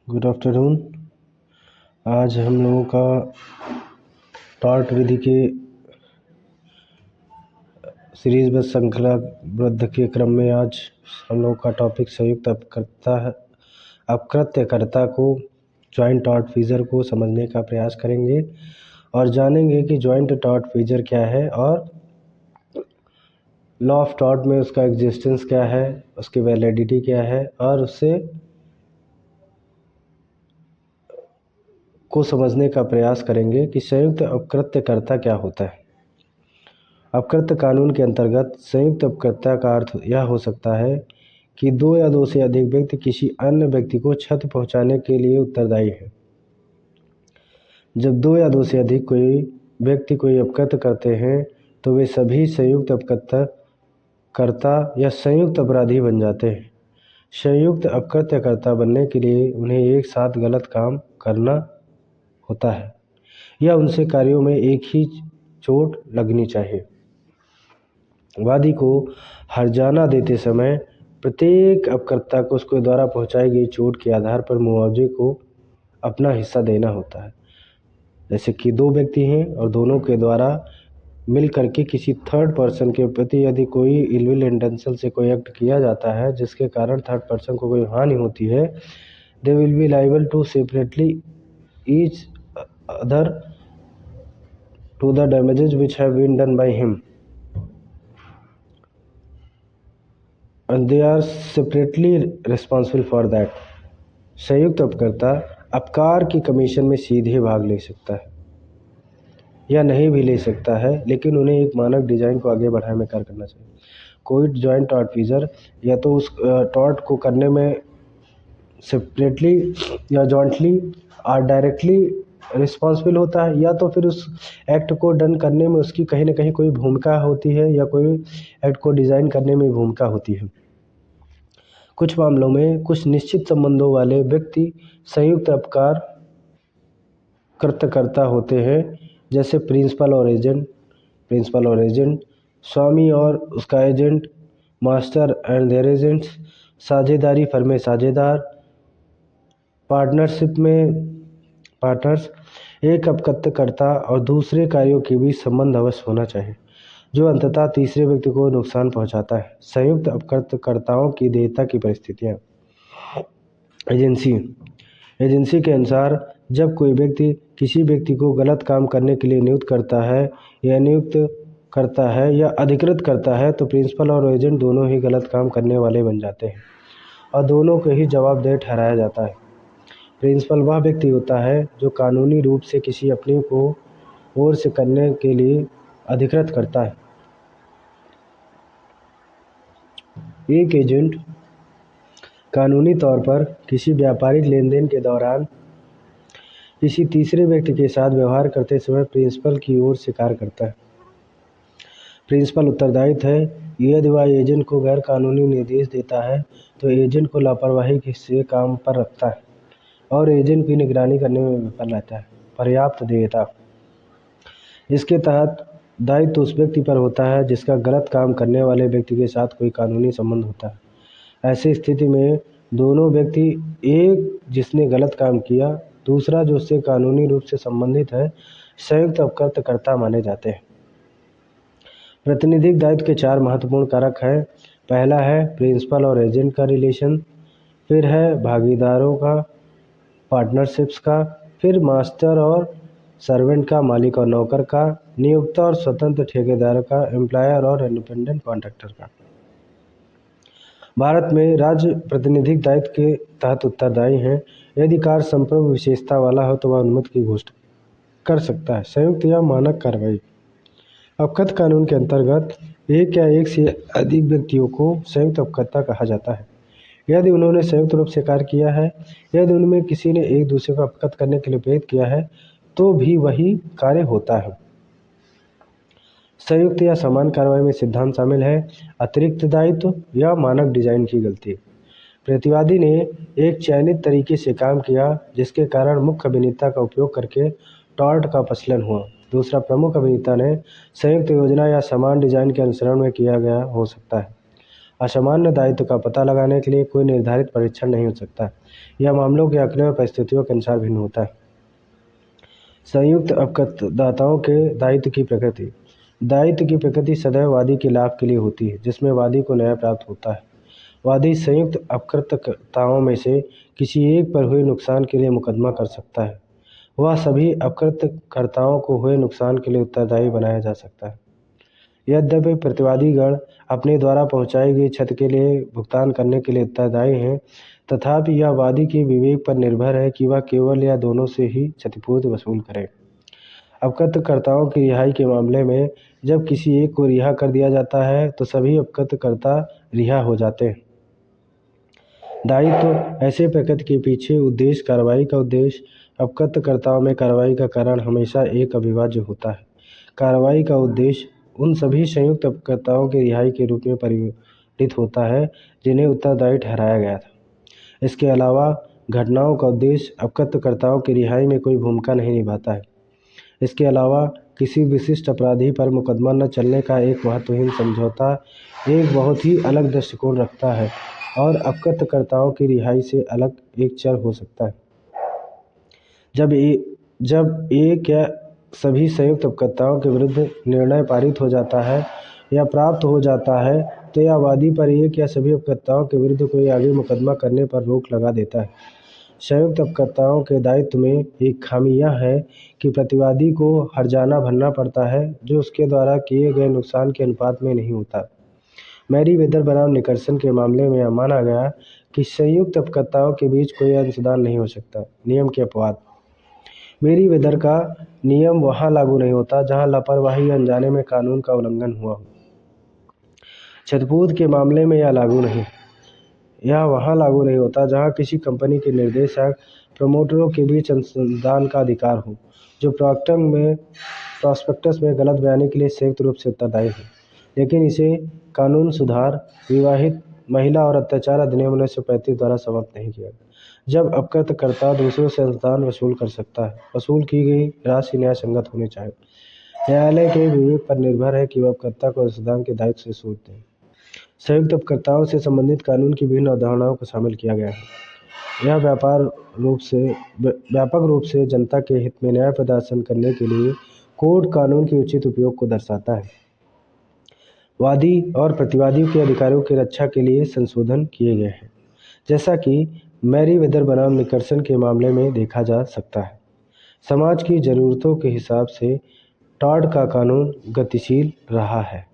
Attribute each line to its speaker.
Speaker 1: Good afternoon. आज हम लोगों का टॉर्ट विधि के सीरीज में श्रृंखलाबद्ध के क्रम में आज हम लोगों का टॉपिक संयुक्त अपकृत्यकर्ता को जॉइंट टॉर्ट फीजर को समझने का प्रयास करेंगे और जानेंगे कि जॉइंट टॉर्ट फीजर क्या है और लॉ ऑफ टॉर्ट में उसका एग्जिस्टेंस क्या है, उसकी वैलिडिटी क्या है और उससे को समझने का प्रयास करेंगे कि संयुक्त अपकृत्यकर्ता क्या होता है। अपकृत्य कानून के अंतर्गत संयुक्त अपकृत्य का अर्थ यह हो सकता है कि दो या दो से अधिक व्यक्ति किसी अन्य व्यक्ति को क्षति पहुंचाने के लिए उत्तरदायी हैं। जब दो या दो से अधिक कोई व्यक्ति कोई अपकृत्य करते हैं तो वे सभी संयुक्त अपकृत्यकर्ता या संयुक्त अपराधी बन जाते हैं। संयुक्त अपकृत्यकर्ता बनने के लिए उन्हें एक साथ गलत काम करना होता है या उनसे कार्यों में एक ही चोट लगनी चाहिए। वादी को हर्जाना देते समय प्रत्येक अपकृत्या को उसके द्वारा पहुंचाई गई चोट के आधार पर मुआवजे को अपना हिस्सा देना होता है। जैसे कि दो व्यक्ति हैं और दोनों के द्वारा मिल करके किसी थर्ड पर्सन के प्रति यदि कोई इलविल इंटेंशन से कोई एक्ट किया जाता है जिसके कारण थर्ड पर्सन को कोई हानि होती है, they will be liable to separately each other to the damages which have been done by him and they are separately responsible for that। संयुक्त अपकृत्या अपकार की कमीशन में सीधे भाग ले सकता है या नहीं भी ले सकता है, लेकिन उन्हें एक मानक डिजाइन को आगे बढ़ाने में कार्य करना चाहिए। कोई जॉइंट टॉर्ट फीजर या तो उस टॉर्ट को करने में सेपरेटली या जॉइंटली और डायरेक्टली रिस्पॉन्सिबल होता है या तो फिर उस एक्ट को डन करने में उसकी कहीं ना कहीं कोई भूमिका होती है या कोई एक्ट को डिज़ाइन करने में भूमिका होती है। कुछ मामलों में कुछ निश्चित संबंधों वाले व्यक्ति संयुक्त अपकार कृत्यकर्ता होते हैं, जैसे प्रिंसिपल और एजेंट, स्वामी और उसका एजेंट, मास्टर एंड देयर एजेंट्स, साझेदारी फर्म में साझेदार, पार्टनरशिप में पार्टनर्स। एक अपकृत्यकर्ता और दूसरे कार्यों के बीच संबंध अवश्य होना चाहिए जो अंततः तीसरे व्यक्ति को नुकसान पहुंचाता है। संयुक्त अपकृत्यकर्ताओं की देयता की परिस्थितियां। एजेंसी के अनुसार जब कोई व्यक्ति किसी व्यक्ति को गलत काम करने के लिए नियुक्त करता है या अधिकृत करता है तो प्रिंसिपल और एजेंट दोनों ही गलत काम करने वाले बन जाते हैं और दोनों को ही जवाबदेह ठहराया जाता है। प्रिंसिपल वह व्यक्ति होता है जो कानूनी रूप से किसी अपने को ओर से करने के लिए अधिकृत करता है। एक एजेंट कानूनी तौर पर किसी व्यापारिक लेन देन के दौरान किसी तीसरे व्यक्ति के साथ व्यवहार करते समय प्रिंसिपल की ओर से कार्य करता है। प्रिंसिपल उत्तरदायित्व है यदि वह एजेंट को गैर कानूनी निर्देश देता है तो एजेंट को लापरवाही से काम पर रखता है और एजेंट की निगरानी करने में विफल रहता है। पर्याप्त देयता। इसके तहत दायित्व उस व्यक्ति पर होता है जिसका गलत काम करने वाले व्यक्ति के साथ कोई कानूनी संबंध होता है। ऐसी स्थिति में दोनों व्यक्ति, एक जिसने गलत काम किया, दूसरा जो उससे कानूनी रूप से संबंधित है, संयुक्त अपकृत्यकर्ता माने जाते हैं। प्रतिनिधिक दायित्व के चार महत्वपूर्ण कारक हैं। पहला है प्रिंसिपल और एजेंट का रिलेशन, फिर है भागीदारों का, पार्टनरशिप्स का, फिर मास्टर और सर्वेंट का, मालिक और नौकर का, नियोक्ता और स्वतंत्र ठेकेदार का, एम्प्लॉयर और इंडिपेंडेंट कॉन्ट्रैक्टर का। भारत में राज्य प्रतिनिधिक दायित्व के तहत उत्तरदायी हैं। यदि कार्य संप्रभु विशेषता वाला हो तो वह अनुमति की घोषणा कर सकता है। संयुक्त या मानक कार्रवाई। अपकृत्य कानून के अंतर्गत एक या एक से अधिक व्यक्तियों को संयुक्त अपकृत्या कहा जाता है यदि उन्होंने संयुक्त रूप से कार्य किया है। यदि उनमें किसी ने एक दूसरे को अपकृत करने के लिए प्रेरित किया है तो भी वही कार्य होता है। संयुक्त या समान कार्रवाई में सिद्धांत शामिल है अतिरिक्त दायित्व या मानक डिजाइन की गलती। प्रतिवादी ने एक चयनित तरीके से काम किया जिसके कारण मुख्य अभिनेता का उपयोग करके टॉर्ट का प्रचलन हुआ। दूसरा प्रमुख अभिनेता ने संयुक्त योजना या समान डिजाइन के अनुसरण में किया गया हो सकता है। असामान्य दायित्व का पता लगाने के लिए कोई निर्धारित परीक्षण नहीं हो सकता। यह मामलों के आंकड़े और परिस्थितियों के अनुसार भिन्न होता है। संयुक्त अपकर्तदाताओं के दायित्व की प्रकृति। दायित्व की प्रकृति सदैव वादी के लाभ के लिए होती है, जिसमें वादी को न्याय प्राप्त होता है। वादी संयुक्त अपकर्तकर्ताओं में से किसी एक पर हुए नुकसान के लिए मुकदमा कर सकता है। वह सभी अपकर्तकर्ताओं को हुए नुकसान के लिए उत्तरदायी बनाया जा सकता है। यद्यपि प्रतिवादीगण अपने द्वारा पहुंचाई गई क्षति के लिए भुगतान करने के लिए उत्तरदायी हैं, तथापि यह वादी के विवेक पर निर्भर है कि वह केवल या दोनों से ही क्षतिपूर्ति वसूल करे। अपकर्तकर्ताओं की रिहाई के मामले में जब किसी एक को रिहा कर दिया जाता है तो सभी अपकर्तकर्ता रिहा हो जाते हैं। दायित्व ऐसे प्रकृति के पीछे उद्देश्य कार्रवाई का उद्देश्य। अपकर्तकर्ताओं में कार्रवाई का कारण हमेशा एक अविभाज्य होता है। कार्रवाई का उद्देश्य उन सभी संयुक्त अपकर्ताओं की रिहाई के रूप में परिगणित होता है जिन्हें उत्तरदायी ठहराया गया था। इसके अलावा घटनाओं का उद्देश्य अपकर्तकर्ताओं की रिहाई में कोई भूमिका नहीं निभाता है। इसके अलावा किसी विशिष्ट अपराधी पर मुकदमा न चलने का एक महत्वहीन समझौता एक बहुत ही अलग दृष्टिकोण रखता है और अपकर्तकर्ताओं की रिहाई से अलग एक चर हो सकता है। जब एक या सभी संयुक्त अपकर्ताओं के विरुद्ध निर्णय पारित हो जाता है या प्राप्त हो जाता है तो यह वादी पर एक या सभी अपकर्ताओं के विरुद्ध कोई आगे मुकदमा करने पर रोक लगा देता है। संयुक्त अपकर्ताओं के दायित्व में एक खामी यह है कि प्रतिवादी को हर्जाना भरना पड़ता है जो उसके द्वारा किए गए नुकसान के अनुपात में नहीं होता। मैरीवेदर बनाम निकर्सन के मामले में यह माना गया कि संयुक्त अपकर्ताओं के बीच कोई अंशदान नहीं हो सकता। नियम के अपवाद। मैरीवेदर का नियम वहां लागू नहीं होता जहां लापरवाही या अनजाने में कानून का उल्लंघन हुआ हो। क्षतिपूर्ति के मामले में यह वहां लागू नहीं होता जहां किसी कंपनी के निर्देशक प्रमोटरों के बीच अंशदान का अधिकार हो जो प्रॉस्पेक्टस में गलत बयानी के लिए संयुक्त रूप से उत्तरदायी है। लेकिन इसे कानून सुधार, विवाहित महिला और अत्याचार अधिनियम 1935 द्वारा समाप्त नहीं किया गया। जब अपकर्तकर्ता दूसरों से अंशदान वसूल कर सकता है, वसूल की गई राशि न्याय संगत होनी चाहिए। न्यायालय के विवेक पर निर्भर है कि वह अपकर्ता को अंशदान के दायित्व से छूट दें। संयुक्त अपकर्ताओं से संबंधित कानून की विभिन्न अवधारणाओं को शामिल किया गया है। यह व्यापक रूप से जनता के हित में न्याय प्रदर्शन करने के लिए कोर्ट कानून के उचित उपयोग को दर्शाता है। वादी और प्रतिवादी के अधिकारों की रक्षा के लिए संशोधन किए गए हैं, जैसा कि मैरीवेदर बनाम निकर्सन के मामले में देखा जा सकता है। समाज की जरूरतों के हिसाब से टॉड का कानून गतिशील रहा है।